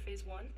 phase one?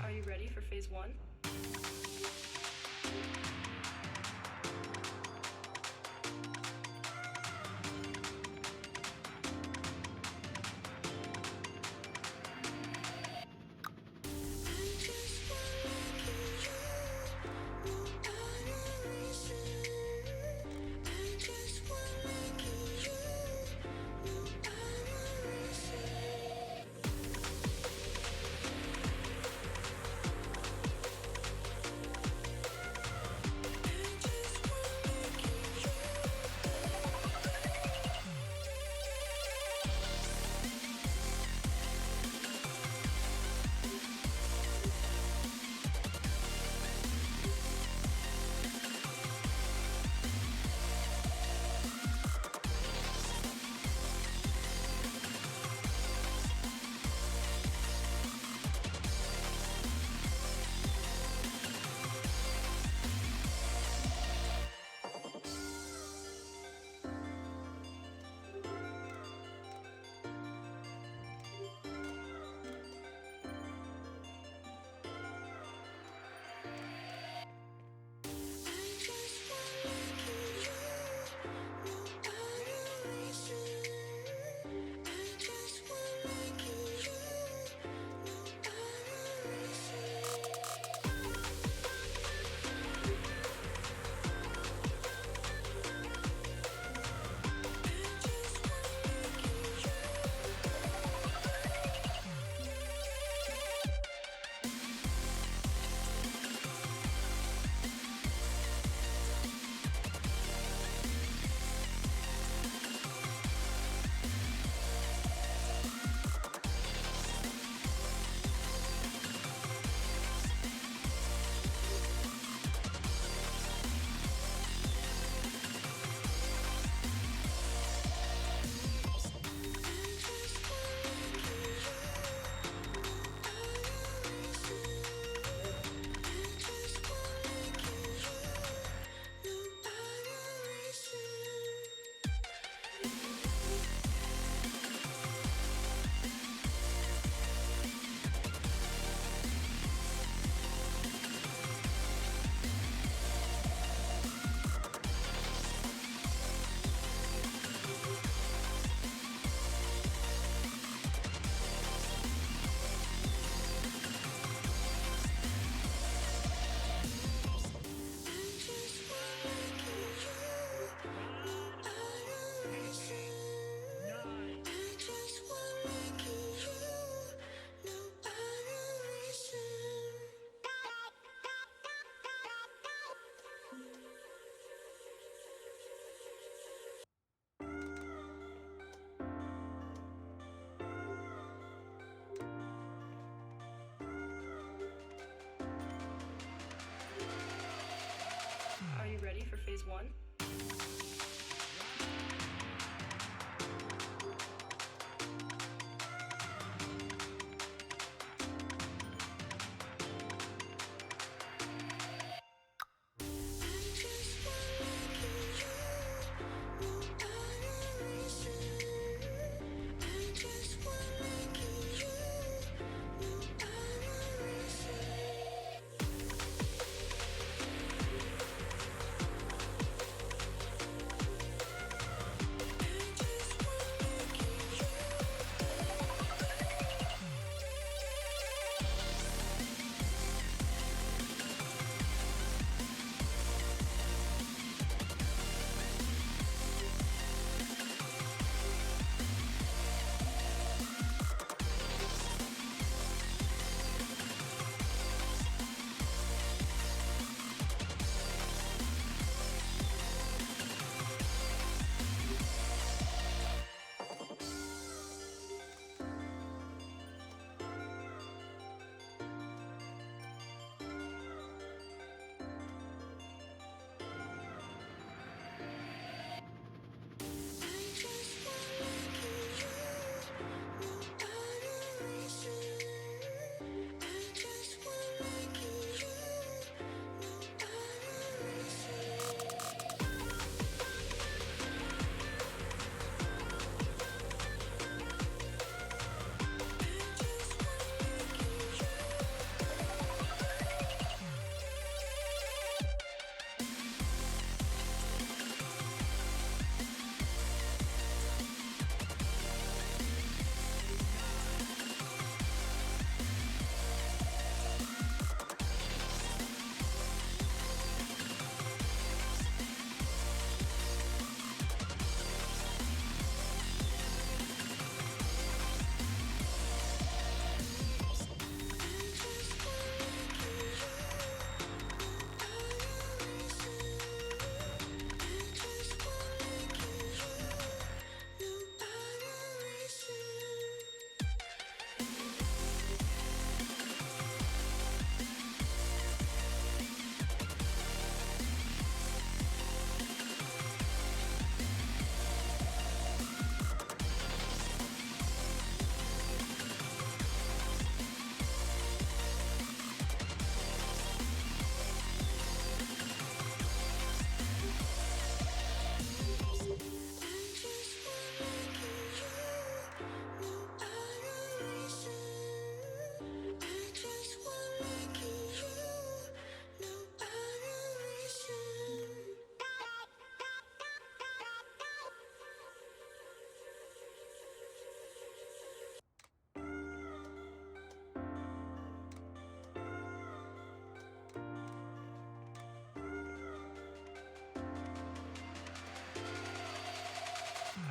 Are you ready for phase one? phase one?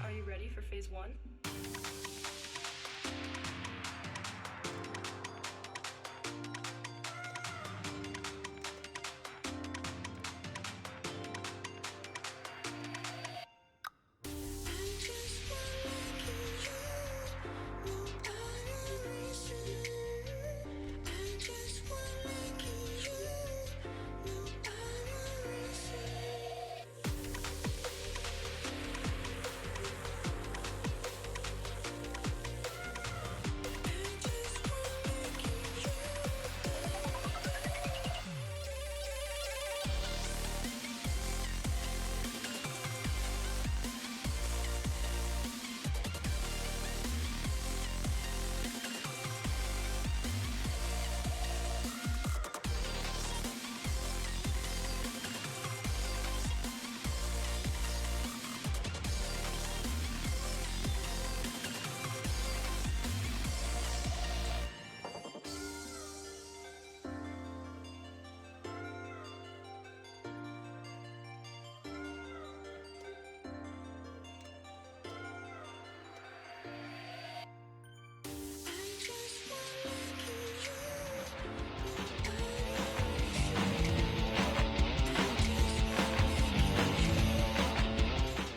Are you ready for phase one?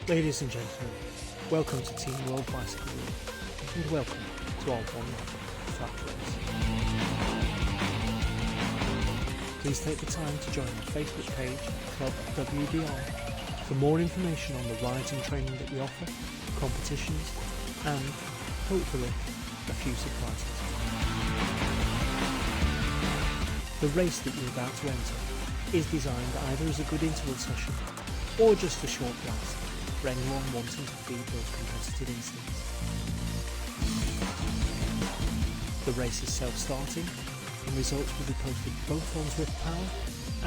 Ladies and gentlemen, welcome to Team World Bicycle Week, and welcome to our one-lap flat race. please take the time to join our Facebook page, Club WBR, for more information on the rides and training that we offer, competitions, and, hopefully, a few surprises. The race that you're about to enter is designed either as a good interval session or just a short blast for anyone wanting to feed those competitive instincts. The race is self-starting and results will be posted both on Zwift Power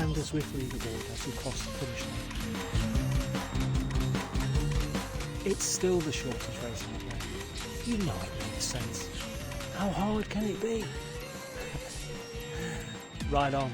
and a Zwift leaderboard as we cross the finish line. It's still the shortest race out there. You know it makes sense. How hard can it be? Ride on.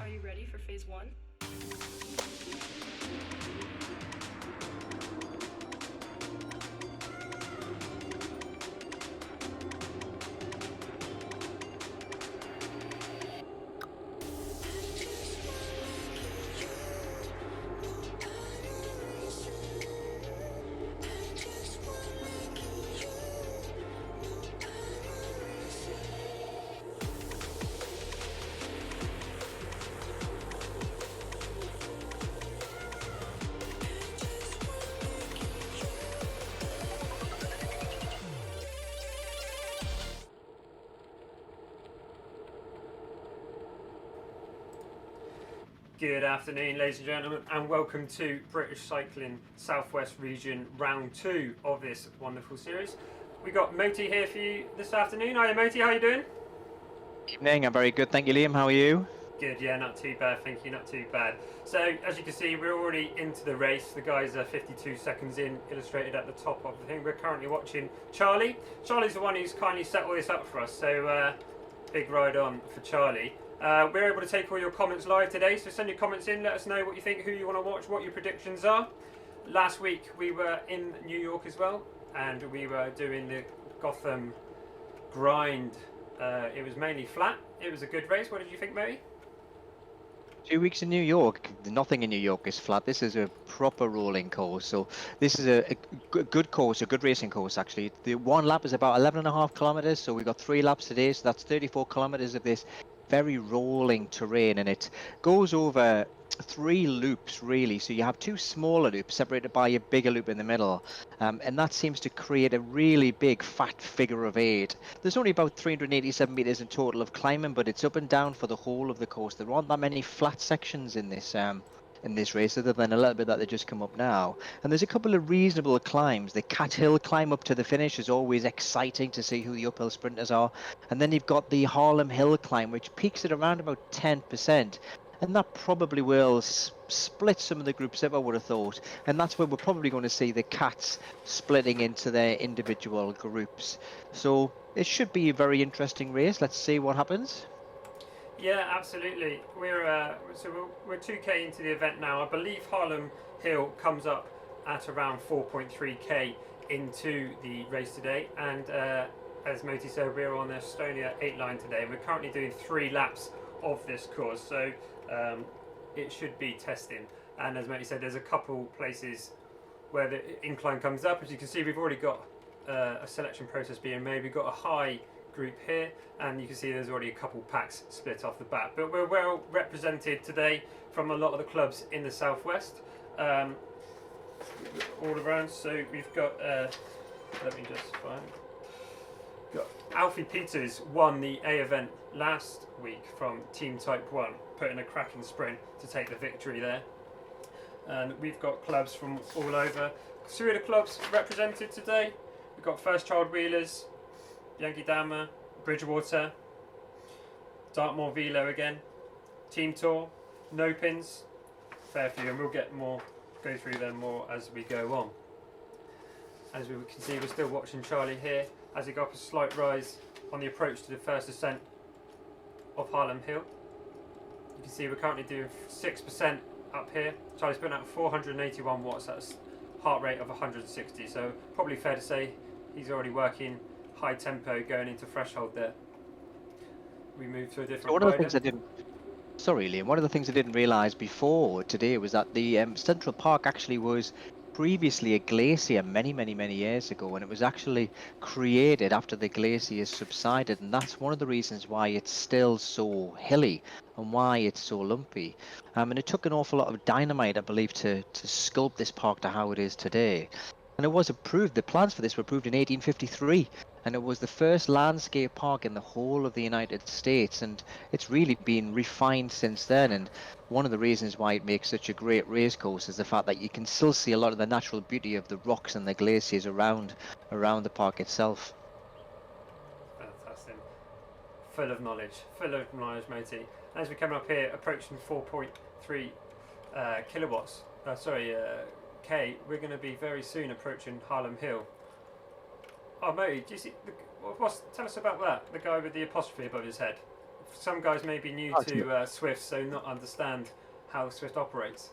Are you ready for phase one? Good afternoon, ladies and gentlemen, and welcome to British Cycling Southwest Region Round 2 of this wonderful series. We got Moti here for you this afternoon. Hiya Moti, how you doing? Evening, I'm very good, thank you, Liam. How are you? Good, yeah, not too bad, thank you, not too bad. So, as you can see, we're already into the race. The guys are 52 seconds in, illustrated at the top of the thing. We're currently watching Charlie. Charlie's the one who's kindly set all this up for us, so big ride on for Charlie. We're able to take all your comments live today, so send your comments in, let us know what you think, who you want to watch, what your predictions are. Last week we were in New York as well, and we were doing the Gotham grind. It was mainly flat. It was a good race. What did you think, Mary? 2 weeks in New York. Nothing in New York is flat. This is a proper rolling course. So this is a good course, a good racing course actually. The one lap is about 11.5 kilometers. So we got 3 laps today. So that's 34 kilometers of this very rolling terrain, and it goes over 3 loops really. So you have 2 smaller loops separated by a bigger loop in the middle, and that seems to create a really big fat figure of 8. There's only about 387 meters in total of climbing, but it's up and down for the whole of the course. There aren't that many flat sections in this race, other than a little bit that they just come up now. And there's a couple of reasonable climbs. The Cat Hill climb up to the finish is always exciting to see who the uphill sprinters are. And then you've got the Harlem Hill climb, which peaks at around about 10%. And that probably will split some of the groups up, I would have thought. And that's where we're probably going to see the Cats splitting into their individual groups. So it should be a very interesting race. Let's see what happens. Yeah, absolutely. We're 2k into the event now. I believe Harlem Hill comes up at around 4.3k into the race today, and as Moti said, we're on the Astoria 8 line today. We're currently doing 3 laps of this course, so it should be testing. And as Moti said, there's a couple places where the incline comes up. As you can see, we've already got a selection process being made. We've got a high group here, and you can see there's already a couple packs split off the bat, but we're well represented today from a lot of the clubs in the southwest, all around. So we've got let me just find, got Alfie Peters won the A event last week from Team Type 1, putting a cracking sprint to take the victory there. and we've got clubs from all over. 3 of the clubs represented today. We've got First Child Wheelers, Yankee Dama, Bridgewater, Dartmoor Velo again, Team Tour, No Pins, fair few, and we'll go through them more as we go on. As we can see, we're still watching Charlie here as he got up a slight rise on the approach to the first ascent of Harlem Hill. You can see we're currently doing 6% up here. Charlie's putting out 481 watts, that's heart rate of 160, so probably fair to say he's already working high tempo going into threshold there. We move to a different One of the rider. things I didn't Sorry, Liam. One of the things I didn't realise before today was that the Central Park actually was previously a glacier many years ago, and it was actually created after the glacier subsided, and that's one of the reasons why it's still so hilly and why it's so lumpy. And it took an awful lot of dynamite, I believe, to sculpt this park to how it is today. And it was approved. The plans for this were approved in 1853. And it was the first landscape park in the whole of the United States, and it's really been refined since then. And one of the reasons why it makes such a great race course is the fact that you can still see a lot of the natural beauty of the rocks and the glaciers around the park itself. Fantastic. Full of knowledge, matey. As we come up here, approaching 4.3 kilowatts, K, we're going to be very soon approaching Harlem Hill. Oh, matey, do you see? Tell us about that. The guy with the apostrophe above his head. Some guys may be new to Swift, so not understand how Swift operates.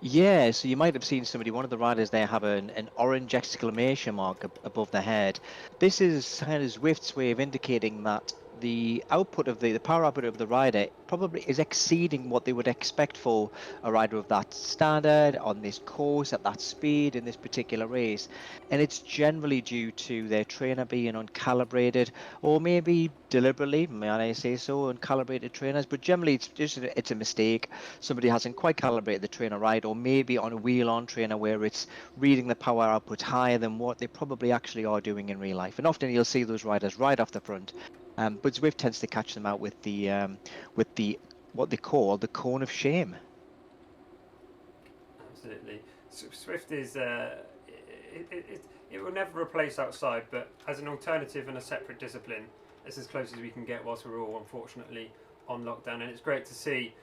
Yeah, so you might have seen one of the riders there have an orange exclamation mark above the head. This is kind of Zwift's way of indicating that the output of the power output of the rider probably is exceeding what they would expect for a rider of that standard on this course at that speed in this particular race, and it's generally due to their trainer being uncalibrated, or maybe deliberately, may I say so, uncalibrated trainers. But generally, it's a mistake. Somebody hasn't quite calibrated the trainer right, or maybe on a wheel-on trainer where it's reading the power output higher than what they probably actually are doing in real life. And often you'll see those riders right off the front. But Zwift tends to catch them out with the what they call the cone of shame. Absolutely. Swift is it will never replace outside, but as an alternative and a separate discipline, it's as close as we can get whilst we're all unfortunately on lockdown. And it's great to see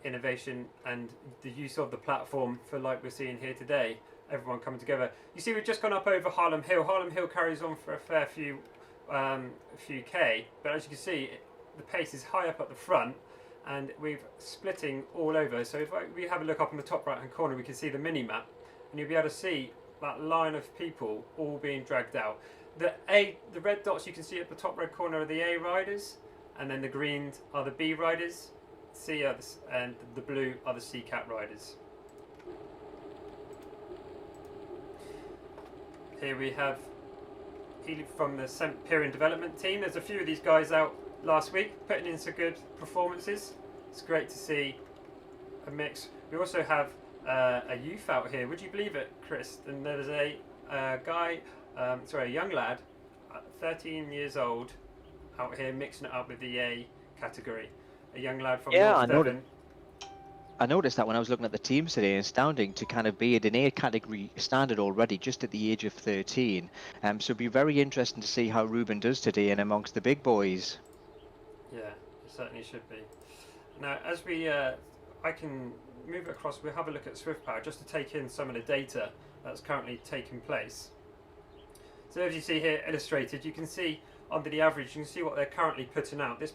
innovation and the use of the platform for, like we're seeing here today, everyone coming together. You see, we've just gone up over Harlem Hill. Harlem Hill carries on for a fair few K, but as you can see, the pace is high up at the front, and we're splitting all over. So if we have a look up in the top right hand corner, we can see the mini map, and you'll be able to see that line of people all being dragged out. The red dots you can see at the top red corner are the A riders, and then the green are the B riders, C and the blue are the C cat riders. Here we have from the Pierian development team. There's a few of these guys out last week putting in some good performances. It's great to see a mix. We also have a youth out here. Would you believe it, Chris? And there's a young lad, 13 years old, out here mixing it up with the A category. A young lad from North Devon. I noticed that when I was looking at the teams today, astounding to kind of be at an A category standard already, just at the age of 13. So it'd be very interesting to see how Ruben does today and amongst the big boys. Yeah, it certainly should be. Now, as I can move it across, we'll have a look at Swift Power just to take in some of the data that's currently taking place. So as you see here illustrated, you can see under the average, you can see what they're currently putting out. This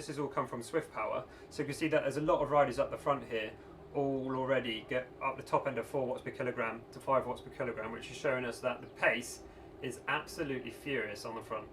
has all come from Swift Power, so you can see that there's a lot of riders up the front here, all already get up the top end of 4 watts per kilogram to 5 watts per kilogram, which is showing us that the pace is absolutely furious on the front.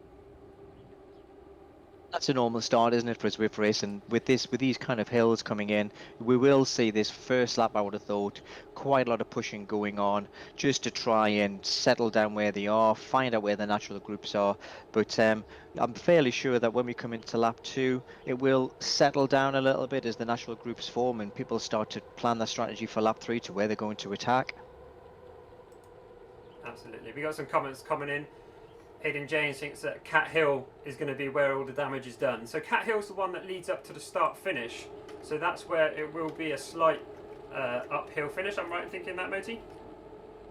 That's a normal start, isn't it, for a Zwift race? And with these kind of hills coming in, we will see this first lap, I would have thought, quite a lot of pushing going on, just to try and settle down where they are, find out where the natural groups are. But I'm fairly sure that when we come into lap 2, it will settle down a little bit as the natural groups form and people start to plan their strategy for lap 3 to where they're going to attack. Absolutely. We got some comments coming in. Hayden James thinks that Cat Hill is going to be where all the damage is done. So Cat Hill's the one that leads up to the start finish. So that's where it will be a slight uphill finish. I'm right in thinking that, Moti?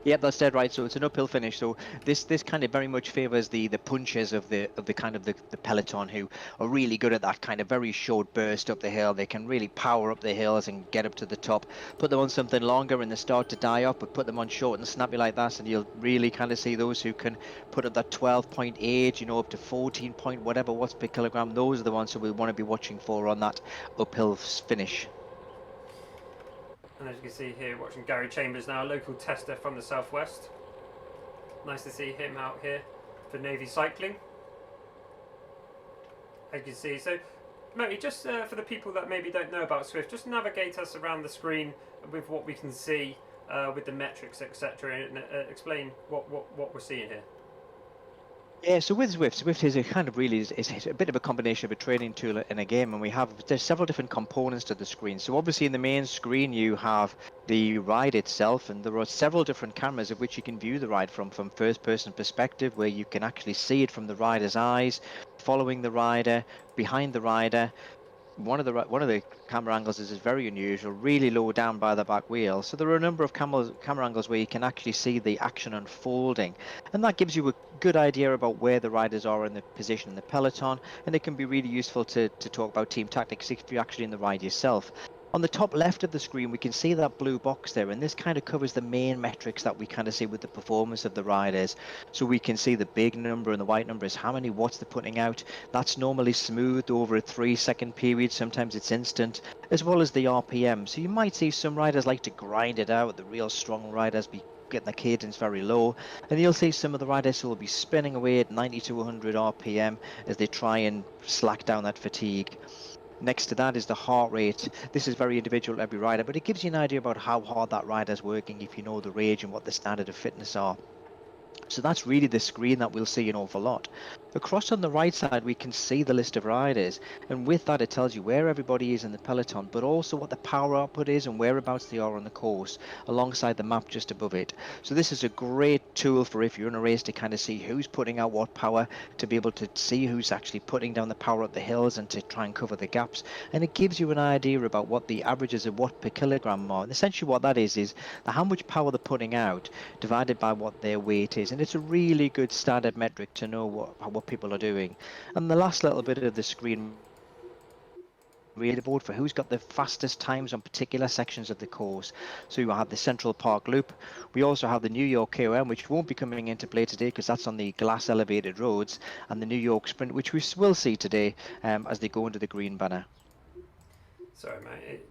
Yep, that's dead right. So it's an uphill finish. So this kind of very much favours the punchers of the kind of the peloton, who are really good at that kind of very short burst up the hill. They can really power up the hills and get up to the top. Put them on something longer and they start to die off, but put them on short and snappy like that, and you'll really kind of see those who can put up that 12.8, up to 14 point whatever watts per kilogram. Those are the ones who we want to be watching for on that uphill finish. And as you can see here, watching Gary Chambers now, a local tester from the southwest. Nice to see him out here for Navy Cycling. As you can see, so Moti, just for the people that maybe don't know about Zwift, just navigate us around the screen with what we can see, with the metrics, etc., and explain what we're seeing here. Yeah, so with Zwift is a kind of really is a bit of a combination of a training tool and a game, and there's several different components to the screen. So obviously in the main screen you have the ride itself, and there are several different cameras of which you can view the ride from first person perspective, where you can actually see it from the rider's eyes, following the rider, behind the rider. One of the camera angles is very unusual, really low down by the back wheel. So there are a number of camera angles where you can actually see the action unfolding, and that gives you a good idea about where the riders are in the position in the peloton, and it can be really useful to talk about team tactics if you're actually in the ride yourself. On the top left of the screen, we can see that blue box there, and this kind of covers the main metrics that we kind of see with the performance of the riders. So we can see the big number and the white number is how many watts they're putting out. That's normally smoothed over a 3-second period, sometimes it's instant, as well as the RPM. So you might see some riders like to grind it out, the real strong riders be getting the cadence very low, and you'll see some of the riders who will be spinning away at 90 to 100 RPM as they try and slack down that fatigue. Next to that is the heart rate. This is very individual to every rider, but it gives you an idea about how hard that rider's working if you know the range and what the standard of fitness are. So that's really the screen that we'll see an awful lot. Across on the right side, we can see the list of riders, and with that it tells you where everybody is in the peloton, but also what the power output is and whereabouts they are on the course, alongside the map just above it. So this is a great tool for if you're in a race to kind of see who's putting out what power, to be able to see who's actually putting down the power up the hills and to try and cover the gaps. And it gives you an idea about what the averages of watt per kilogram are. And essentially what that is how much power they're putting out divided by what their weight is. And it's a really good standard metric to know what people are doing. And the last little bit of the screen leaderboard for who's got the fastest times on particular sections of the course. So you have the Central Park Loop. We also have the New York KOM, which won't be coming into play today because that's on the glass elevated roads, and the New York Sprint, which we will see today as they go into the green banner. Sorry, mate.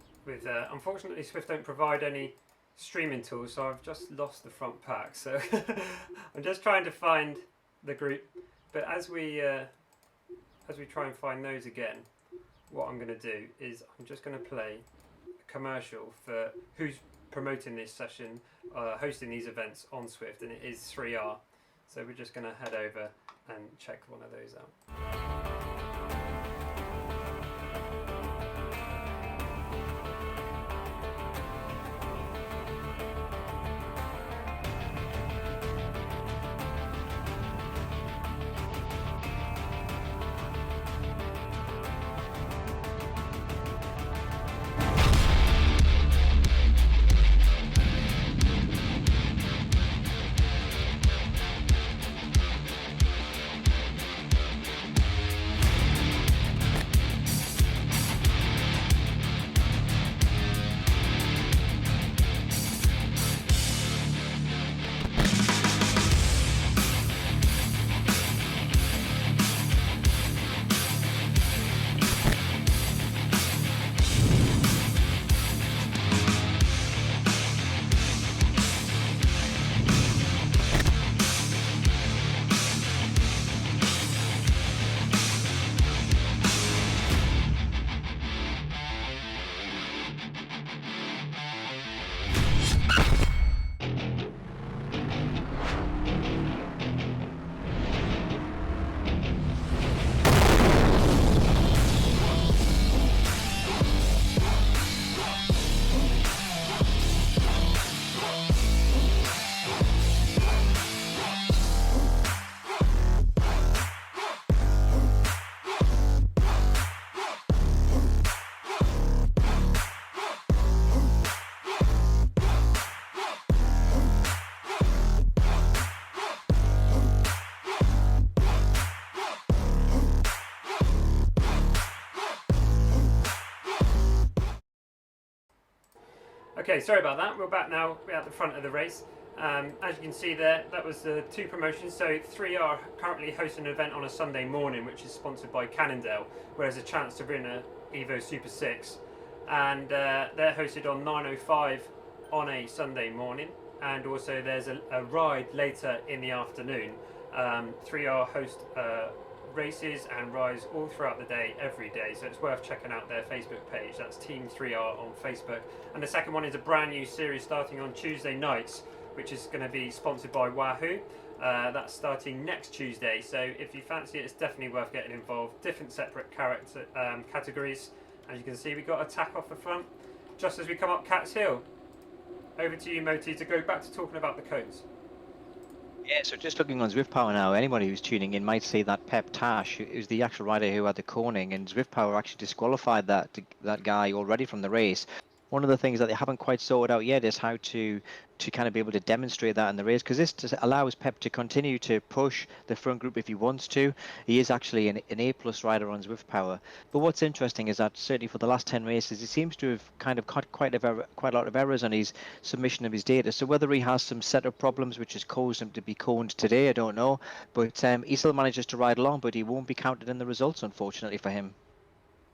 Unfortunately, Zwift don't provide any streaming tools, so I've just lost the front pack. So I'm just trying to find the group. But as we try and find those again, what I'm going to do is I'm just going to play a commercial for who's promoting this session, hosting these events on Zwift, and it is 3R. So we're just going to head over and check one of those out. Okay, sorry about that. We're back now. We're at the front of the race. As you can see there, that was the 2 promotions. So 3 are currently hosting an event on a Sunday morning, which is sponsored by Cannondale, where there's a chance to win a Evo Super 6. And they're hosted on 9:05 on a Sunday morning. And also there's a ride later in the afternoon. 3R host races and rides all throughout the day, every day, so it's worth checking out their Facebook page. That's Team 3R on Facebook. And the second one is a brand new series starting on Tuesday nights, which is going to be sponsored by Wahoo. That's starting next Tuesday, so if you fancy it, it's definitely worth getting involved. Different separate categories. As you can see, we've got attack off the front just as we come up Cat's Hill. Over to you, Moti, to go back to talking about the cones. Yeah, so just looking on Zwift Power now, anybody who's tuning in might see that Pep Tash is the actual rider who had the corning, and Zwift Power actually disqualified that guy already from the race. One of the things that they haven't quite sorted out yet is how to kind of be able to demonstrate that in the race, because this allows Pep to continue to push the front group if he wants to. He is actually an A+ rider on Zwift Power. But what's interesting is that certainly for the last 10 races, he seems to have kind of caught quite a lot of errors on his submission of his data. So whether he has some setup problems which has caused him to be coned today, I don't know. But he still manages to ride along, but he won't be counted in the results, unfortunately for him.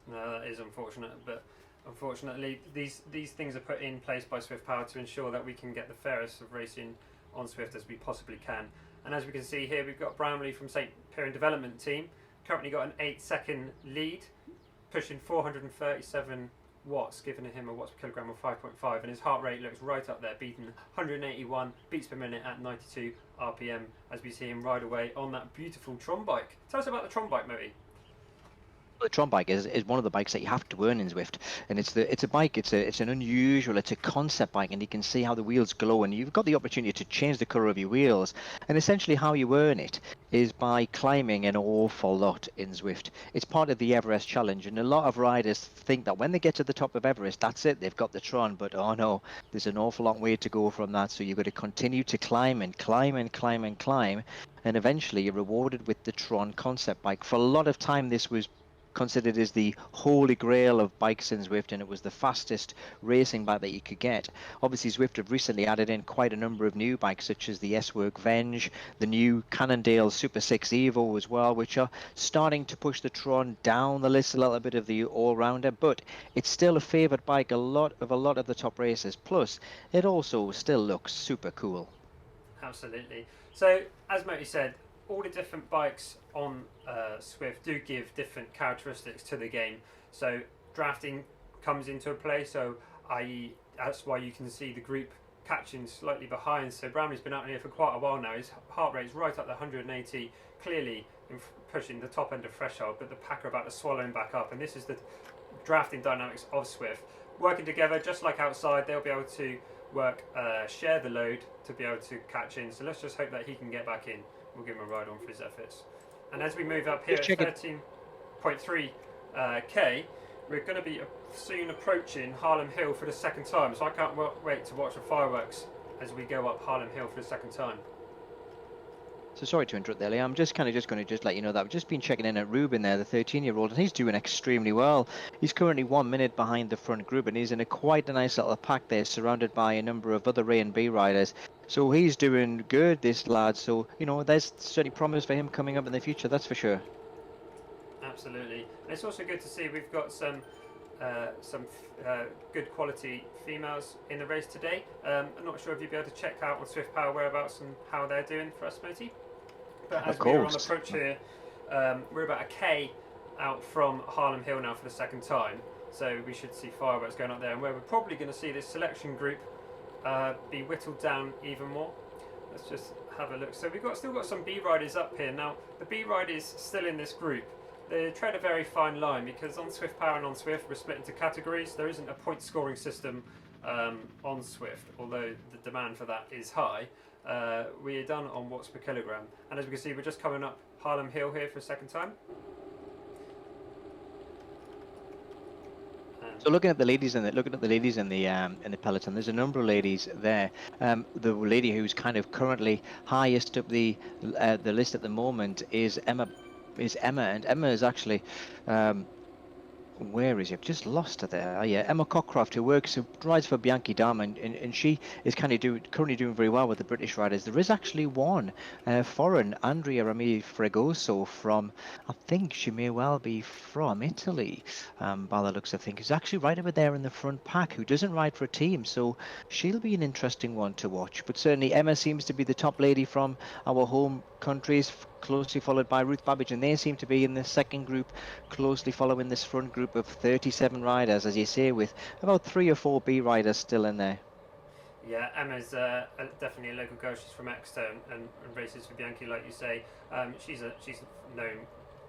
No, that is unfortunate, but unfortunately these things are put in place by Zwift Power to ensure that we can get the fairest of racing on Zwift as we possibly can. And as we can see here, we've got Bramley from St Piran Development Team, currently got an 8-second lead, pushing 437 watts, giving him a watts per kilogram of 5.5, and his heart rate looks right up there, beating 181 beats per minute at 92 RPM as we see him ride away on that beautiful Tron bike. Tell us about the Tron bike, Moti. The Tron bike is one of the bikes that you have to earn in Zwift, and it's a bike. It's an unusual. It's a concept bike, and you can see how the wheels glow, and you've got the opportunity to change the color of your wheels. And essentially, how you earn it is by climbing an awful lot in Zwift. It's part of the Everest challenge, and a lot of riders think that when they get to the top of Everest, that's it. They've got the Tron, but oh no, there's an awful long way to go from that. So you've got to continue to climb and climb and climb and climb, and eventually you're rewarded with the Tron concept bike. For a lot of time, this was considered as the holy grail of bikes in Zwift, and it was the fastest racing bike that you could get. Obviously, Zwift have recently added in quite a number of new bikes, such as the S-Work Venge, the new Cannondale Super 6 Evo as well, which are starting to push the Tron down the list a little bit of the all-rounder, but it's still a favoured bike a lot of the top races. Plus, it also still looks super cool. Absolutely. So, as Moti said, all the different bikes on Zwift do give different characteristics to the game. So drafting comes into play, so i.e. that's why you can see the group catching slightly behind. So Bramley's been out here for quite a while now. His heart rate's right up to 180, clearly pushing the top end of threshold, but the pack are about to swallow him back up. And this is the drafting dynamics of Zwift. Working together, just like outside, they'll be able to share the load to be able to catch in. So let's just hope that he can get back in. We'll give him a ride on for his efforts. And as we move up here at 13.3 K, we're going to be soon approaching Harlem Hill for the second time. So I can't wait to watch the fireworks as we go up Harlem Hill for the second time. So sorry to interrupt there, Lee. I'm just going to let you know that I've just been checking in at Ruben there, the 13-year-old, and he's doing extremely well. He's currently 1 minute behind the front group, and he's in quite a nice little pack there, surrounded by a number of other A and B riders. So he's doing good, this lad. So, there's certainly promise for him coming up in the future, that's for sure. Absolutely. And it's also good to see we've got some good quality females in the race today. I'm not sure if you'll be able to check out on Zwift Power whereabouts and how they're doing for us, Moti. But as we're on approach here, we're about a K out from Harlem Hill now for the second time. So we should see fireworks going up there, and where we're probably going to see this selection group be whittled down even more. Let's just have a look. So we've still got some B riders up here. Now the B riders still in this group. They tread a very fine line, because on Zwift Power and on Zwift we're split into categories. There isn't a point scoring system on Zwift, although the demand for that is high. We are done on watts per kilogram, and as we can see, we're just coming up Harlem Hill here for a second time. So looking at the ladies in the peloton, there's a number of ladies there. The lady who's kind of currently highest up the list at the moment is Emma, and Emma is actually Where is he? I've just lost her there. Yeah, Emma Cockcroft, who rides for Bianchi Dam, and she is currently doing very well with the British riders. There is actually one foreign, Andrea Rami Fregoso from, I think she may well be from Italy, by the looks of things. Who's actually right over there in the front pack, who doesn't ride for a team, so she'll be an interesting one to watch. But certainly Emma seems to be the top lady from our home countries, closely followed by Ruth Babbage, and they seem to be in the second group, closely following this front group of 37 riders, as you say, with about 3 or 4 B riders still in there. Yeah, Emma's definitely a local girl. She's from Exeter and races for Bianchi, like you say. She's known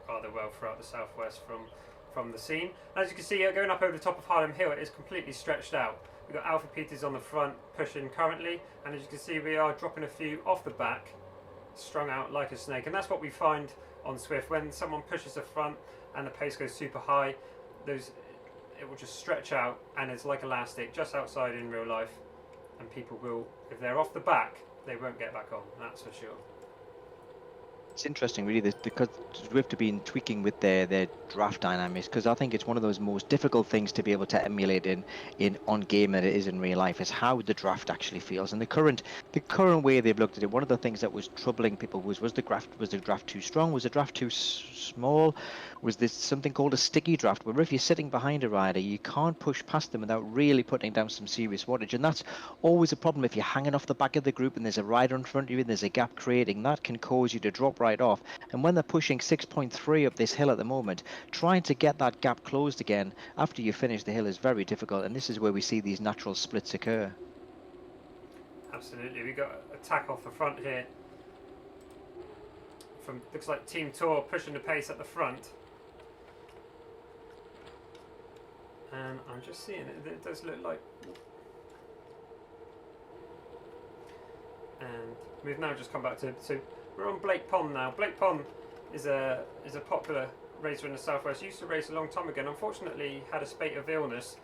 rather well throughout the southwest from the scene. As you can see, going up over the top of Harlem Hill, it is completely stretched out. We've got Alfie Peters on the front pushing currently, and as you can see, we are dropping a few off the back, strung out like a snake. And that's what we find on Swift when someone pushes the front and the pace goes super high. It will just stretch out, and it's like elastic just outside in real life. And people will, if they're off the back, they won't get back on, that's for sure. It's interesting, really, because Swift have been tweaking with their draft dynamics, because I think it's one of those most difficult things to be able to emulate in on game that it is in real life, is how the draft actually feels. And the current way they've looked at it, one of the things that was troubling people was the draft too strong? Was the draft too small? Was this something called a sticky draft, where if you're sitting behind a rider, you can't push past them without really putting down some serious wattage? And that's always a problem if you're hanging off the back of the group and there's a rider in front of you and there's a gap creating. That can cause you to drop right off. And when they're pushing 6.3 up this hill at the moment, trying to get that gap closed again after you finish the hill is very difficult, and this is where we see these natural splits occur. Absolutely, we got a attack off the front here from, looks like Team Tour pushing the pace at the front. And I'm just seeing it does look like, and we've now just come back to, so we're on Blake Pond now. Blake Pond is a popular racer in the southwest. Used to race a long time ago, and unfortunately had a spate of illness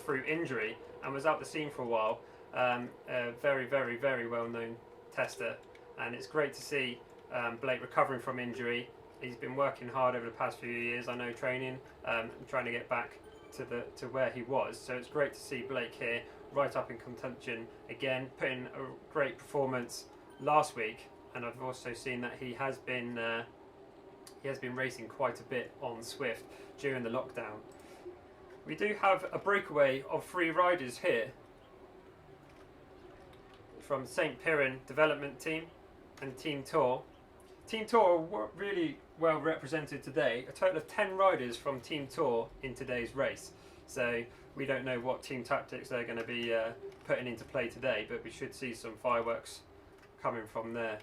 through injury and was out the scene for a while. A very, very, very well-known tester, and it's great to see Blake recovering from injury. He's been working hard over the past few years, I know, training and trying to get back to where he was. So it's great to see Blake here, right up in contention again, putting a great performance last week. And I've also seen that he has been racing quite a bit on Swift during the lockdown. We do have a breakaway of 3 riders here from St. Piran Development Team and Team Tour. Team Tour were really well represented today. A total of 10 riders from Team Tour in today's race. So we don't know what team tactics they're going to be putting into play today, but we should see some fireworks coming from there.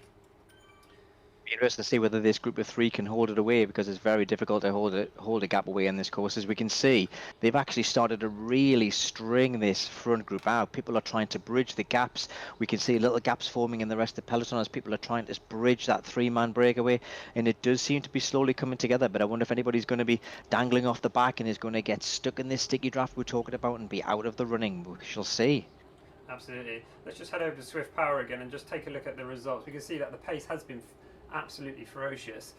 Be interesting to see whether this group of 3 can hold it away, because it's very difficult to hold a gap away in this course. As we can see, they've actually started to really string this front group out. People are trying to bridge the gaps. We can see little gaps forming in the rest of the peloton as people are trying to bridge that 3-man breakaway, and it does seem to be slowly coming together. But I wonder if anybody's going to be dangling off the back and is going to get stuck in this sticky draft we're talking about and be out of the running. We shall see. Absolutely. Let's just head over to Swift Power again and just take a look at the results. We can see that the pace has been absolutely ferocious.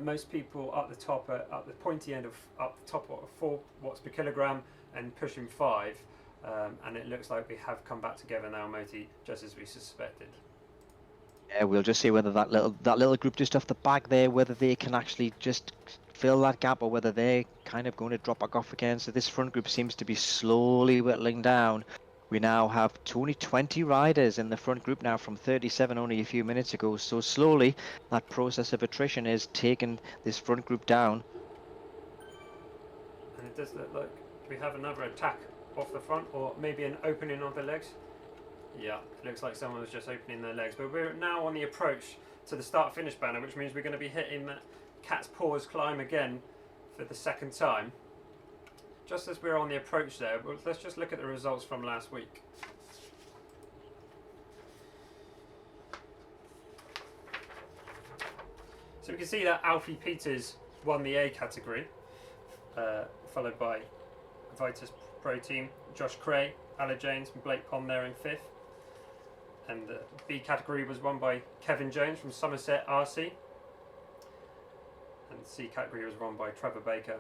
Most people up the top, at the pointy end of up the top of 4 watts per kilogram and pushing 5, and it looks like we have come back together now, Moti, just as we suspected. Yeah, we'll just see whether that little group just off the back there, whether they can actually just fill that gap, or whether they're kind of going to drop back off again. So this front group seems to be slowly whittling down. We now have only 20 riders in the front group now from 37 only a few minutes ago. So slowly that process of attrition is taking this front group down. And it does look like we have another attack off the front, or maybe an opening of the legs. Yeah, it looks like someone was just opening their legs. But we're now on the approach to the start-finish banner, which means we're going to be hitting that cat's paws climb again for the second time. Just as we're on the approach there, let's just look at the results from last week. So we can see that Alfie Peters won the A category, followed by Vitus Pro Team, Josh Cray, Ala James and Blake Pond there in 5th. And the B category was won by Kevin Jones from Somerset RC. And the C category was won by Trevor Baker.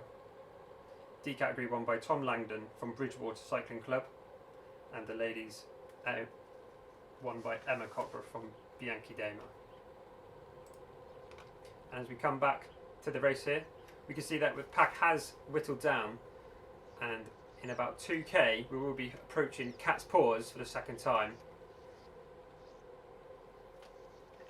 D category won by Tom Langdon from Bridgewater Cycling Club, and the ladies won by Emma Copper from Bianchi Dema. And as we come back to the race here, we can see that the pack has whittled down, and in about 2k we will be approaching Cat's Paws for the second time.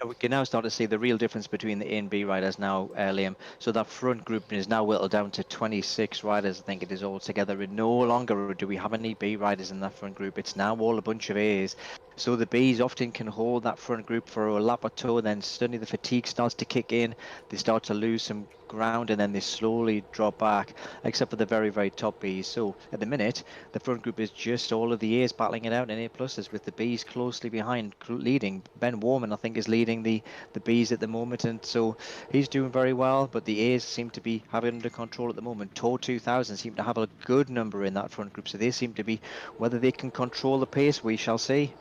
We can now start to see the real difference between the A and B riders now, Liam. So that front group is now whittled down to 26 riders, I think it is all together. And no longer do we have any B riders in that front group. It's now all a bunch of A's. So the Bs often can hold that front group for a lap or two, and then suddenly the fatigue starts to kick in. They start to lose some ground, and then they slowly drop back, except for the very, very top Bs. So at the minute, the front group is just all of the A's battling it out in A pluses, with the Bs closely behind, leading. Ben Warman, I think, is leading the Bs at the moment, and so he's doing very well. But the A's seem to be having it under control at the moment. Tor 2000 seem to have a good number in that front group, so they seem to be, whether they can control the pace, we shall see.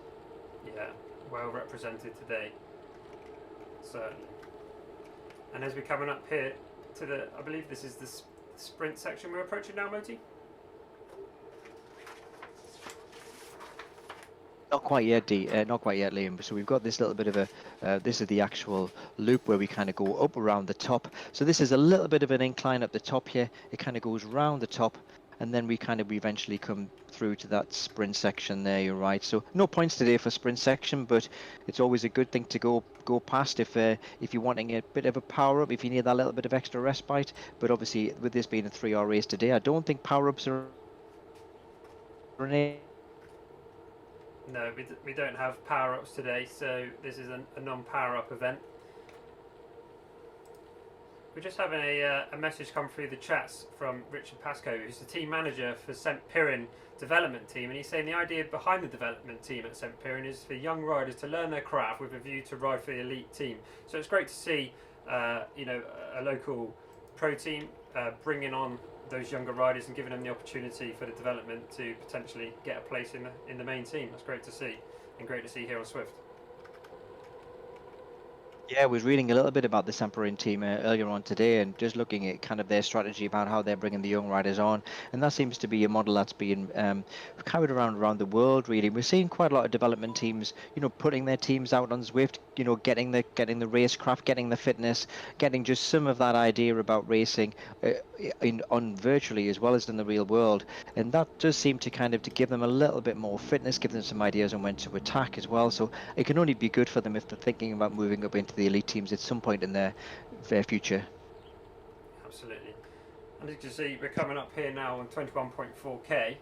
Yeah, well represented today, certainly. And as we're coming up here to the, I believe this is the sprint section we're approaching now, Moti? Not quite yet, not quite yet, Liam. So we've got this little bit of a, this is the actual loop where we kind of go up around the top. So this is a little bit of an incline up the top here. It kind of goes round the top, and then we eventually come through to that sprint section there. You're right. So no points today for sprint section, but it's always a good thing to go past if you're wanting a bit of a power up, if you need that little bit of extra respite. But obviously, with this being a 3-hour race today, I don't think power ups are an No, we don't have power-ups today, so this is a non-power-up event. We're just having a message come through the chats from Richard Pascoe, who's the team manager for St Piran development team, and he's saying the idea behind the development team at St Piran is for young riders to learn their craft with a view to ride for the elite team. So it's great to see a local pro team bringing on those younger riders and giving them the opportunity for the development to potentially get a place in the main team. That's great to see, and great to see here on Swift. Yeah, I was reading a little bit about the Semperin team earlier on today, and just looking at kind of their strategy about how they're bringing the young riders on, and that seems to be a model that's being carried around the world. Really, we're seeing quite a lot of development teams, putting their teams out on Zwift, getting the racecraft, getting the fitness, getting just some of that idea about racing on virtually as well as in the real world, and that does seem to kind of to give them a little bit more fitness, give them some ideas on when to attack as well. So it can only be good for them if they're thinking about moving up into the elite teams at some point in their future. Absolutely. And as you can see, we're coming up here now on 21.4k,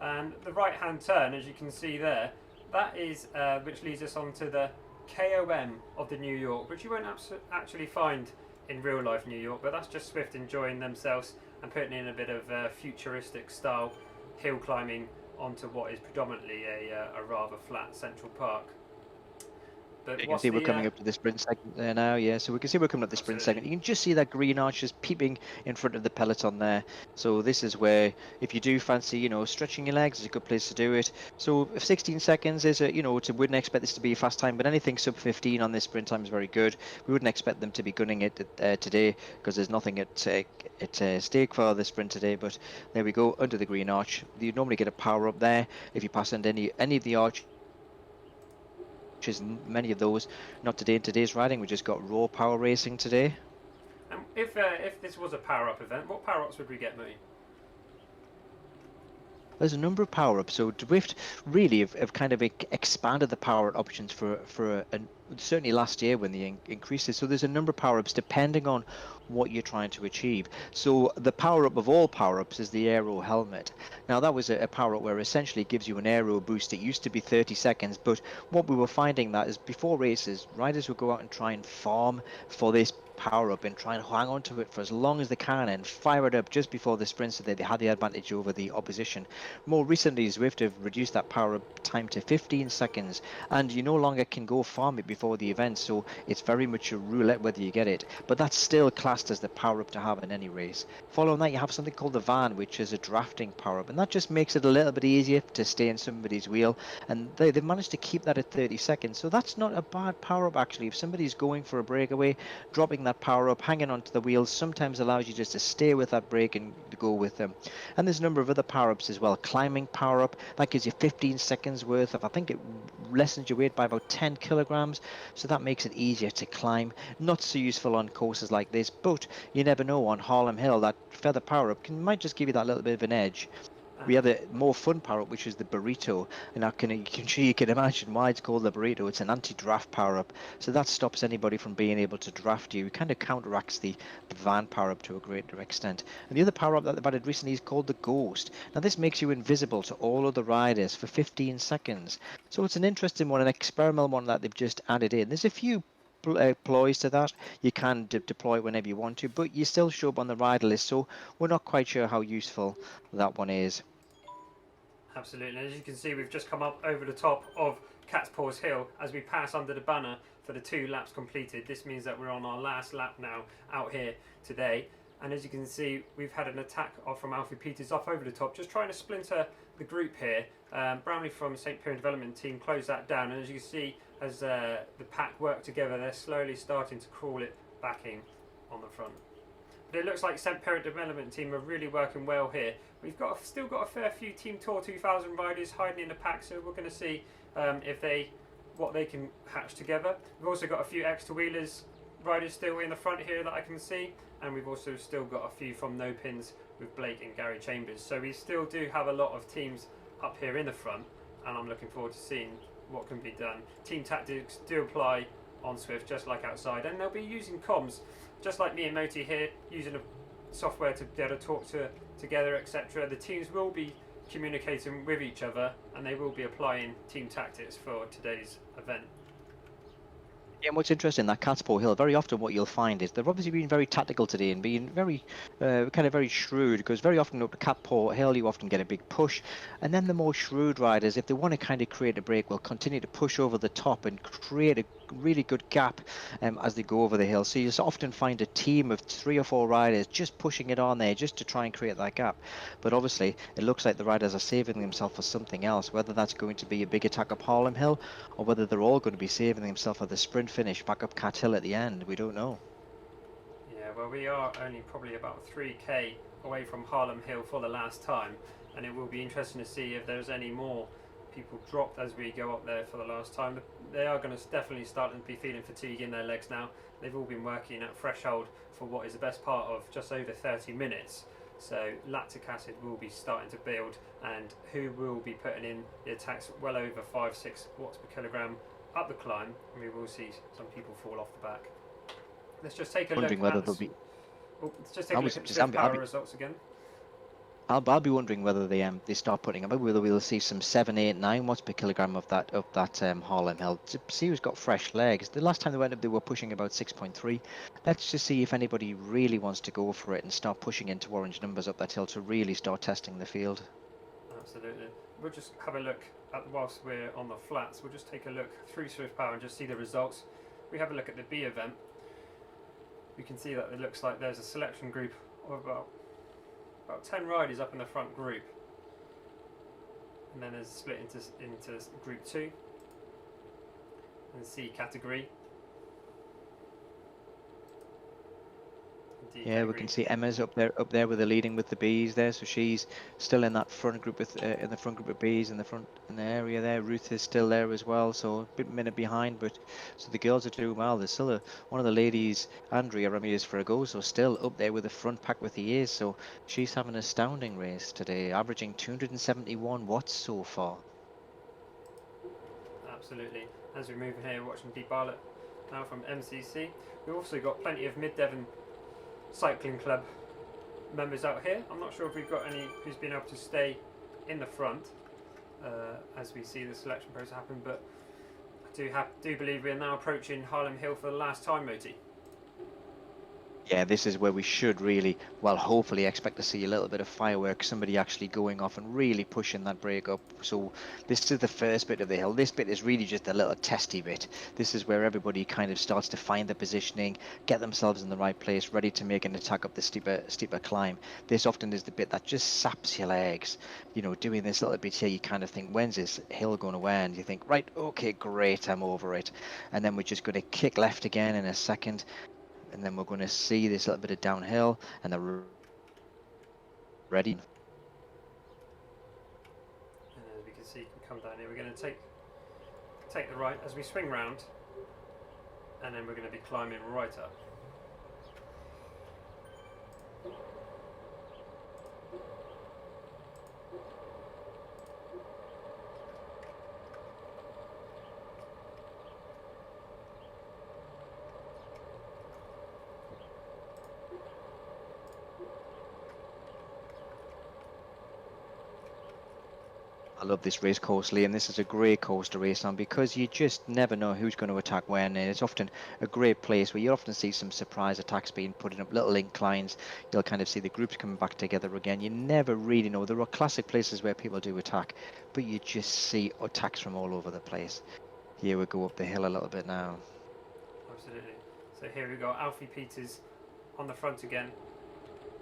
and the right hand turn, as you can see there, that is which leads us on to the KOM of the New York, which you won't actually find in real life New York, but that's just Swift enjoying themselves and putting in a bit of futuristic style hill climbing onto what is predominantly a rather flat central park. But you can see we're coming up to the sprint segment there now, yeah. So we can see we're coming up to the sprint segment. You can just see that green arch just peeping in front of the peloton there. So this is where, if you do fancy, stretching your legs, is a good place to do it. So if 16 seconds is wouldn't expect this to be a fast time, but anything sub 15 on this sprint time is very good. We wouldn't expect them to be gunning it today, because there's nothing at stake for the sprint today. But there we go, under the green arch. You normally get a power up there if you pass under any of the arches. Many of those, not today in today's riding. We just got raw power racing today. And if this was a power up event, what power ups would we get, Moody? There's a number of power ups. So Zwift really have kind of expanded the power options for certainly last year when they increased it. So there's a number of power ups depending on what you're trying to achieve. So the power up of all power ups is the aero helmet. Now that was a power up where essentially it gives you an aero boost. It used to be 30 seconds, but what we were finding that is before races, riders would go out and try and farm for this power up and try and hang on to it for as long as they can and fire it up just before the sprint so that they had the advantage over the opposition. More recently, Zwift have reduced that power up time to 15 seconds, and you no longer can go farm it before the event, so it's very much a roulette whether you get it, but that's still classed as the power up to have in any race. Following that, you have something called the van, which is a drafting power up, and that just makes it a little bit easier to stay in somebody's wheel, and they've managed to keep that at 30 seconds, so that's not a bad power up actually. If somebody's going for a breakaway, dropping that that power up, hanging onto the wheels, sometimes allows you just to stay with that brake and to go with them. And there's a number of other power-ups as well. Climbing power-up, that gives you 15 seconds worth of, I think it lessens your weight by about 10 kilograms, so that makes it easier to climb. Not so useful on courses like this, but you never know, on Harlem Hill, that feather power-up might just give you that little bit of an edge. We have the more fun power-up, which is the burrito, and you can imagine why it's called the burrito. It's an anti-draft power-up, so that stops anybody from being able to draft you. It kind of counteracts the van power-up to a greater extent. And the other power-up that they've added recently is called the Ghost. Now this makes you invisible to all other riders for 15 seconds. So it's an interesting one, an experimental one that they've just added in. There's a few ploys to that. You can deploy it whenever you want to, but you still show up on the rider list, so we're not quite sure how useful that one is. Absolutely, and as you can see, we've just come up over the top of Cat's Paws Hill as we pass under the banner for the 2 laps completed. This means that we're on our last lap now out here today, and as you can see, we've had an attack off from Alfie Peters off over the top, just trying to splinter the group here. Brownlee from St. Piran Development Team closed that down, and as you can see, as the pack work together, they're slowly starting to crawl it back in on the front. But it looks like St. Piran Development Team are really working well here. We've still got a fair few Team Tour 2000 riders hiding in the pack, so we're going to see what they can hatch together. We've also got a few extra wheelers riders still in the front here that I can see, and we've also still got a few from No Pins with Blake and Gary Chambers. So we still do have a lot of teams up here in the front, and I'm looking forward to seeing what can be done. Team tactics do apply on Swift just like outside, and they'll be using comms just like me and Moti here, using a software to be able to talk together, etc. The teams will be communicating with each other, and they will be applying team tactics for today's event. Yeah, and what's interesting, that Cat's Paw Hill, very often what you'll find is they've obviously been very tactical today and being very, kind of very shrewd, because very often up the Cat's Paw Hill you often get a big push, and then the more shrewd riders, if they want to kind of create a break, will continue to push over the top and create a really good gap as they go over the hill. So you often find a team of 3 or 4 riders just pushing it on there just to try and create that gap. But obviously it looks like the riders are saving themselves for something else, whether that's going to be a big attack up Harlem Hill or whether they're all going to be saving themselves for the sprint finish back up Cat Hill at the end. We don't know. Yeah, well, we are only probably about 3k away from Harlem Hill for the last time, and it will be interesting to see if there's any more people dropped as we go up there for the last time. They are going to definitely start to be feeling fatigue in their legs now. They've all been working at threshold for what is the best part of just over 30 minutes. So lactic acid will be starting to build, and who will be putting in the attacks well over 5-6 watts per kilogram up the climb, and we will see some people fall off the back. Let's just take a Wondering look whether at there'll be. let's just take a look at the power results again. I'll be wondering whether they start putting up, whether we'll see some 7, 8, 9 watts per kilogram of that Harlem Hill to see who's got fresh legs. The last time they went up, they were pushing about 6.3. Let's just see if anybody really wants to go for it and start pushing into orange numbers up that hill to really start testing the field. Absolutely. We'll just have a look at, whilst we're on the flats, we'll just take a look through Swift Power and just see the results. We have a look at the B event. We can see that it looks like there's a selection group of about 10 riders up in the front group, and then there's split into group 2 and C category. Yeah, we can see Emma's up there with the leading with the bees there, so she's still in that front group with in the front group of bees in the area there. Ruth is still there as well, so a bit minute behind, but so the girls are doing well. There's still one of the ladies, Andrea Ramirez Fragoso, still up there with the front pack with the ears, so she's having an astounding race today, averaging 271 watts so far. Absolutely. As we move in here, watching Dee Bartlett now from MCC. We've also got plenty of Mid-Devon Cycling Club members out here. I'm not sure if we've got any who's been able to stay in the front as we see the selection process happen, but I do believe we're now approaching Harlem Hill for the last time, Moti. Yeah, this is where we should really, well, hopefully expect to see a little bit of fireworks, somebody actually going off and really pushing that break up. So this is the first bit of the hill. This bit is really just a little testy bit. This is where everybody kind of starts to find the positioning, get themselves in the right place, ready to make an attack up the steeper climb. This often is the bit that just saps your legs. You know, doing this little bit here, you kind of think, when's this hill going to end? You think, right, okay, great, I'm over it. And then we're just going to kick left again in a second. and then we're going to see this little bit of downhill, and they're ready. And as we can see, you can come down here. We're going to take the right as we swing round, and then we're going to be climbing right up. I love this race course, Liam. This is a great course to race on because you just never know who's going to attack when, and it's often a great place where you often see some surprise attacks being put up, little inclines. You'll kind of see the groups coming back together again. You never really know. There are classic places where people do attack, but you just see attacks from all over the place. Here we go up the hill a little bit now. Absolutely. So here we go, Alfie Peters on the front again.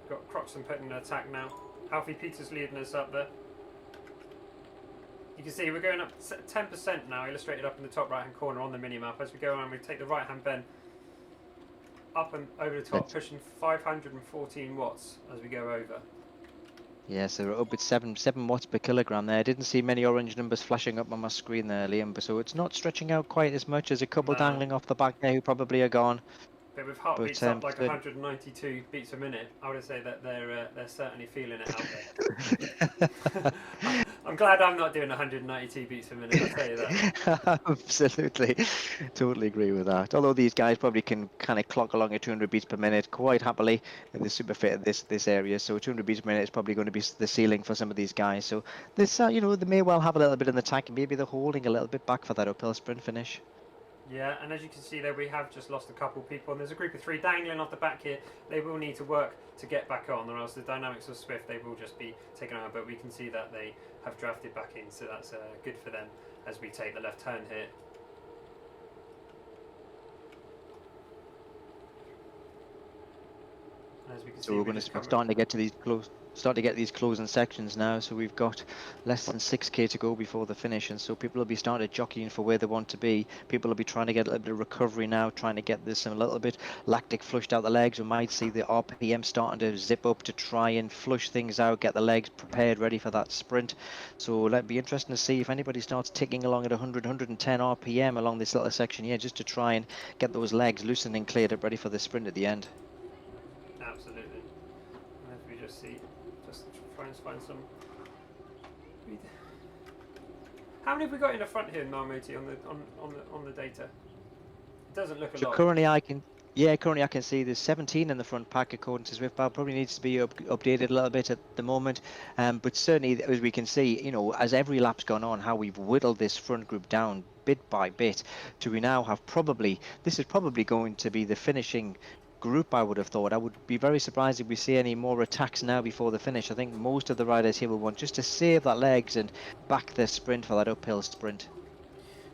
Got Croxton putting an attack now. Alfie Peters leading us up there. You can see we're going up 10% now, illustrated up in the top right hand corner on the mini map. As we go around, we take the right hand bend up and over the top, pushing 514 watts as we go over. Yeah, so we're up at 7 watts per kilogram there. I didn't see many orange numbers flashing up on my screen there, Liam, but so it's not stretching out quite as much. As a couple dangling off the back there who probably are gone. But with heartbeats up like 192 beats a minute, I would say that they're certainly feeling it out there. I'm glad I'm not doing 192 beats a minute, I'll tell you that. Absolutely, totally agree with that. Although these guys probably can kind of clock along at 200 beats per minute quite happily. They're super fit in this area, so 200 beats per minute is probably going to be the ceiling for some of these guys. So this, they may well have a little bit in the tank, and maybe they're holding a little bit back for that uphill sprint finish. Yeah, and as you can see there, we have just lost a couple people, and there's a group of 3 dangling off the back here. They will need to work to get back on, or else the dynamics of Swift, they will just be taken over. But we can see that they have drafted back in, so that's good for them as we take the left turn here. And as we can see, we're going to starting to get to these closing sections now. So we've got less than 6k to go before the finish, and so people will be starting to jockeying for where they want to be. People will be trying to get a little bit of recovery now, trying to get this a little bit lactic flushed out the legs. We might see the RPM starting to zip up to try and flush things out, get the legs prepared, ready for that sprint. So it'll be interesting to see if anybody starts ticking along at 100, 110 RPM along this little section here, just to try and get those legs loosened and cleared up, ready for the sprint at the end. Absolutely. And as we just see, just try and find some. How many have we got in the front here, Marmoti, on the data? It doesn't look a lot. Currently I can see there's 17 in the front pack according to Swiftbar. Probably needs to be updated a little bit at the moment, but certainly as we can see, as every lap's gone on, how we've whittled this front group down bit by bit to we now have this is probably going to be the finishing group. I would have thought. I would be very surprised if we see any more attacks now before the finish. I think most of the riders here will want just to save that legs and back their sprint for that uphill sprint.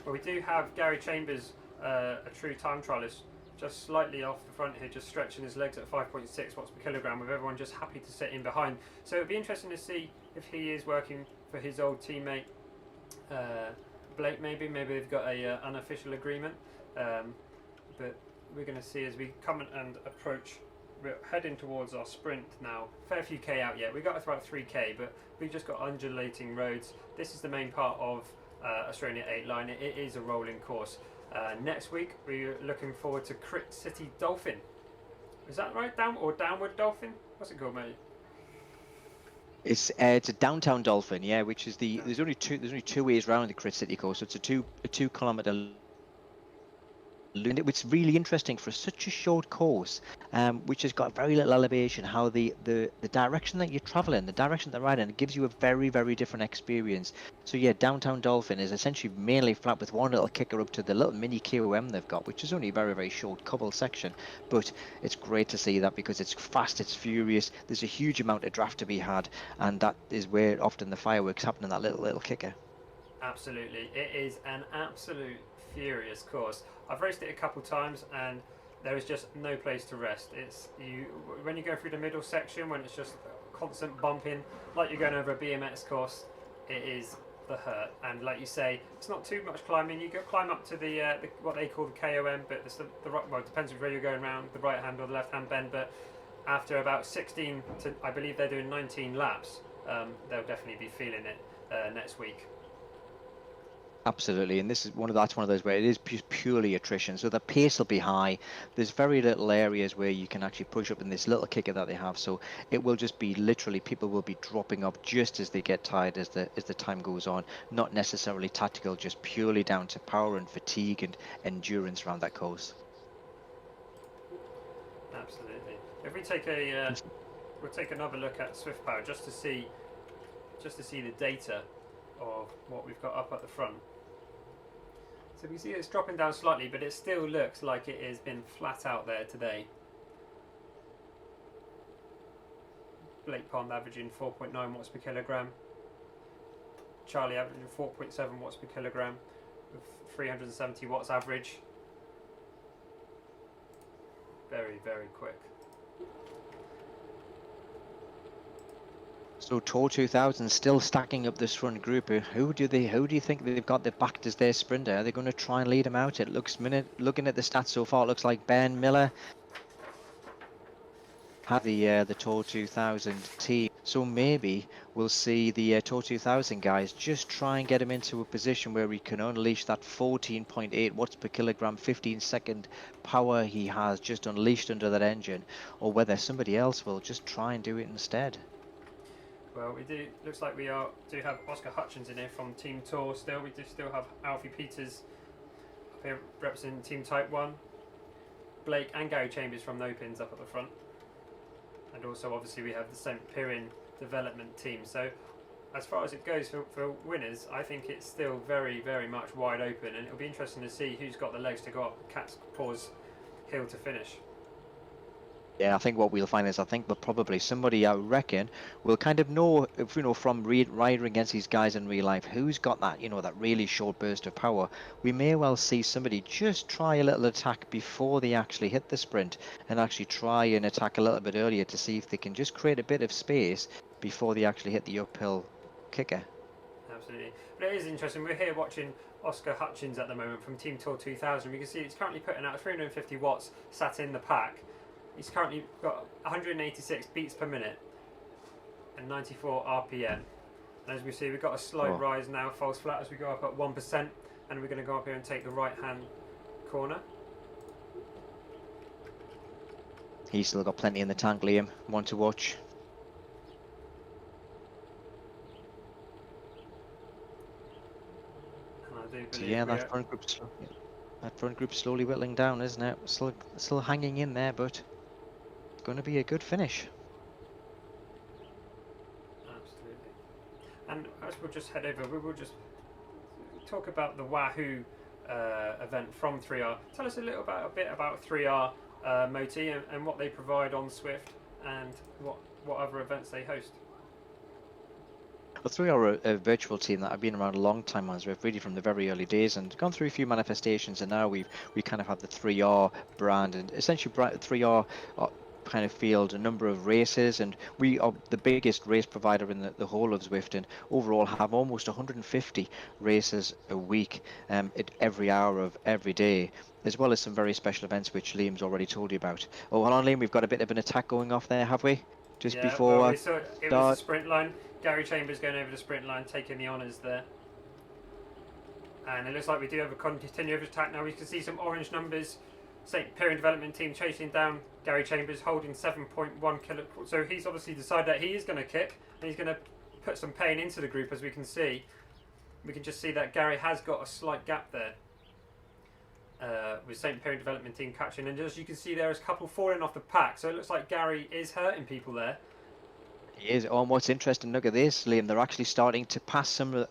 Well, we do have Gary Chambers, a true time trialist, just slightly off the front here, just stretching his legs at 5.6 watts per kilogram, with everyone just happy to sit in behind. So it'd be interesting to see if he is working for his old teammate Blake. Maybe they've got a unofficial agreement, but we're going to see as we come and approach. We're heading towards our sprint now. Fair few K out yet. We got about 3K, but we've just got undulating roads. This is the main part of Australia 8 line. It is a rolling course. Next week we're looking forward to Crit City Dolphin. Is that right? Downward Dolphin? What's it called, mate? It's a downtown Dolphin, yeah. Which is there's only two ways around the Crit City course. So it's a 2 kilometer. And it's really interesting for such a short course, which has got very little elevation, how the direction that you travel in, the direction that you ride in, it gives you a very, very different experience. So yeah, downtown Dolphin is essentially mainly flat with one little kicker up to the little mini KOM they've got, which is only a very, very short cobble section. But it's great to see that because it's fast, it's furious, there's a huge amount of draft to be had, and that is where often the fireworks happen in that little kicker. Absolutely. It is an absolute furious course. I've raced it a couple times and there is just no place to rest. It's when you go through the middle section, when it's just constant bumping like you're going over a BMX course, it is the hurt. And like you say, it's not too much climbing. You can climb up to the what they call the KOM, but it's the right. Well, it depends where you're going around, the right hand or the left hand bend. But after about 16 to, I believe they're doing 19 laps, they'll definitely be feeling it next week. Absolutely, and this is that's one of those where it is purely attrition, so the pace will be high. There's very little areas where you can actually push up in this little kicker that they have, so it will just be literally people will be dropping off just as they get tired as the time goes on. Not necessarily tactical, just purely down to power and fatigue and endurance around that course. Absolutely. If we take we'll take another look at Swift Power just to see the data of what we've got up at the front. So we see it's dropping down slightly, but it still looks like it has been flat out there today. Blake Pond averaging 4.9 watts per kilogram. Charlie averaging 4.7 watts per kilogram with 370 watts average. Very, very quick. So Tour 2000 still stacking up this front group. Who do you think they've got their backed as their sprinter? Are they going to try and lead him out? It looks looking at the stats so far, it looks like Ben Miller had the Tour 2000 team. So maybe we'll see the Tour 2000 guys just try and get him into a position where he can unleash that 14.8 watts per kilogram, 15-second power he has just unleashed under that engine, or whether somebody else will just try and do it instead. Well, we do. Looks like we do have Oscar Hutchins in here from Team Tour. Still, we do still have Alfie Peters up here representing Team Type 1. Blake and Gary Chambers from No Pins up at the front, and also obviously we have the St. Piran development team. So, as far as it goes for winners, I think it's still very, very much wide open, and it'll be interesting to see who's got the legs to go up Cat's Paws Hill to finish. Yeah, I think what we'll find is but probably somebody, I reckon, will kind of know, if from riding against these guys in real life, who's got that, that really short burst of power. We may well see somebody just try a little attack before they actually hit the sprint, and actually try and attack a little bit earlier to see if they can just create a bit of space before they actually hit the uphill kicker. Absolutely. But it is interesting. We're here watching Oscar Hutchins at the moment from Team Tour 2000. We can see he's currently putting out 350 watts sat in the pack. He's currently got 186 beats per minute and 94 RPM. And as we see, we've got a slight rise now, false flat, as we go up at 1%. And we're going to go up here and take the right-hand corner. He's still got plenty in the tank, Liam. One to watch. And I do So believe yeah, that front group's slowly whittling down, isn't it? Still hanging in there, but it's going to be a good finish. Absolutely. And as we'll just head over, we will just talk about the Wahoo event from 3R. Tell us a bit about 3R Moti and what they provide on Swift and what other events they host. Well, 3R are a virtual team that have been around a long time on Swift, really from the very early days, and gone through a few manifestations, and now we kind of have the 3R brand, and essentially 3R kind of field a number of races, and we are the biggest race provider in the whole of Zwift, and overall have almost 150 races a week at every hour of every day, as well as some very special events which Liam's already told you about. Oh, hold on, Liam, we've got a bit of an attack going off there, have we? Just before well, we saw it was the sprint line. Gary Chambers going over the sprint line, taking the honours there. And it looks like we do have a continuous attack now. We can see some orange numbers. St. Piran development team chasing down Gary Chambers, holding 7.1 kilo. So he's obviously decided that he is going to kick, and he's going to put some pain into the group, as we can see. We can just see that Gary has got a slight gap there. With St. Piran development team catching, and as you can see there is a couple falling off the pack, so it looks like Gary is hurting people there. He is. Oh, and what's interesting, look at this, Liam, they're actually starting to pass some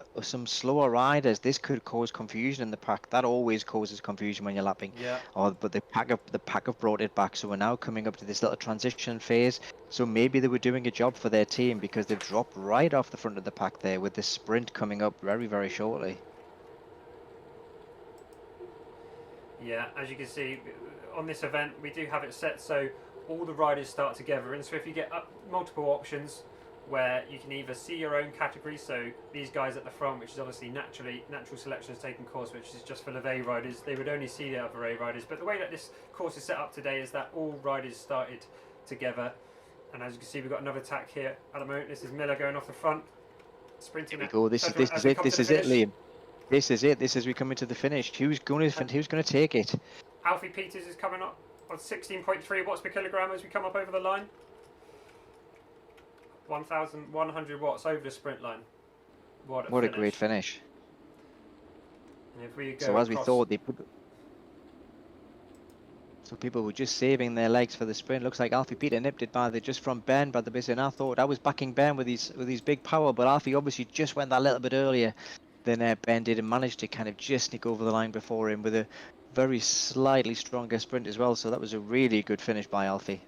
slower riders. This could cause confusion in the pack. That always causes confusion when you're lapping. Yeah. But the pack have brought it back, so we're now coming up to this little transition phase. So maybe they were doing a job for their team, because they've dropped right off the front of the pack there, with this sprint coming up very, very shortly. Yeah, as you can see, on this event we do have it set so all the riders start together, and so if you get multiple options where you can either see your own category, so these guys at the front, which is obviously natural selection has taken course, which is just full of A riders, they would only see the other A riders. But the way that this course is set up today is that all riders started together, and as you can see, we've got another attack here at the moment. This is Miller going off the front, sprinting. Here we go. This is it. This is it, Liam. This is it. This is we coming to the finish. Who's going to take it? Alfie Peters is coming up on 16.3 watts per kilogram as we come up over the line. 1,100 watts over the sprint line. What a great finish. And if we go so as we thought, so people were just saving their legs for the sprint. Looks like Alfie Peter nipped it by just from Ben by the bit, and I thought I was backing Ben with his big power, but Alfie obviously just went that little bit earlier than Ben did and managed to kind of just sneak over the line before him with a very slightly stronger sprint as well. So that was a really good finish by Alfie.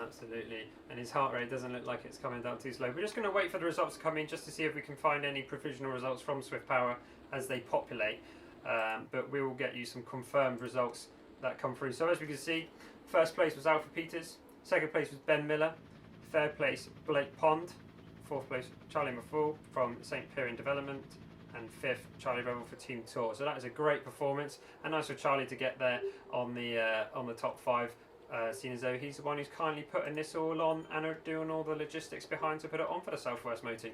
Absolutely, and his heart rate doesn't look like it's coming down too slow. We're just going to wait for the results to come in just to see if we can find any provisional results from Swift Power as they populate. But we will get you some confirmed results that come through. So as we can see, first place was Alfie Peters, second place was Ben Miller, third place Blake Pond, fourth place Charlie Mafool from St. Piran Development, and fifth Charlie Revel for Team Tour. So that is a great performance, and nice for Charlie to get there on the top five. Seeing as though he's the one who's kindly putting this all on and are doing all the logistics behind to put it on for the Southwest Moto.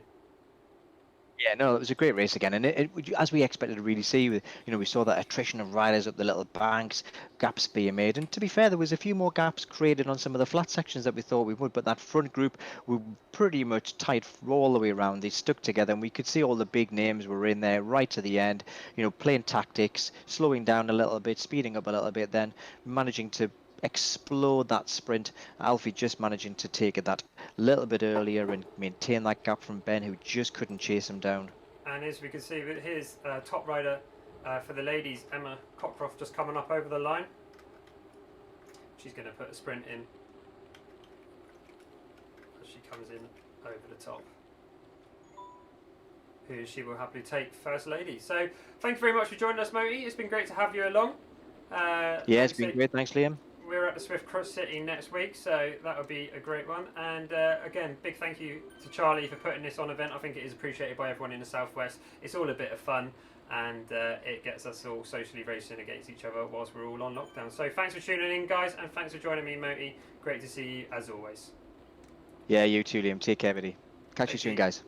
Yeah, no, it was a great race again, and it as we expected to really see. We saw that attrition of riders up the little banks, gaps being made, and to be fair, there was a few more gaps created on some of the flat sections that we thought we would. But that front group were pretty much tight all the way around. They stuck together, and we could see all the big names were in there right to the end. Playing tactics, slowing down a little bit, speeding up a little bit, then managing to explode that sprint. Alfie just managing to take it that little bit earlier and maintain that gap from Ben, who just couldn't chase him down. And as we can see, here's top rider for the ladies, Emma Cockcroft, just coming up over the line. She's going to put a sprint in as she comes in over the top, who she will happily take first lady. So thank you very much for joining us, Moti. It's been great to have you along. Yeah, it's been great. Thanks, Liam. We're at the Swift Cross City next week, so that would be a great one. And again, big thank you to Charlie for putting this on event. I think it is appreciated by everyone in the Southwest. It's all a bit of fun, and it gets us all socially racing against each other whilst we're all on lockdown. So thanks for tuning in, guys, and thanks for joining me, Moti. Great to see you as always. Yeah, you too, Liam. Take care, buddy. Catch you soon, guys.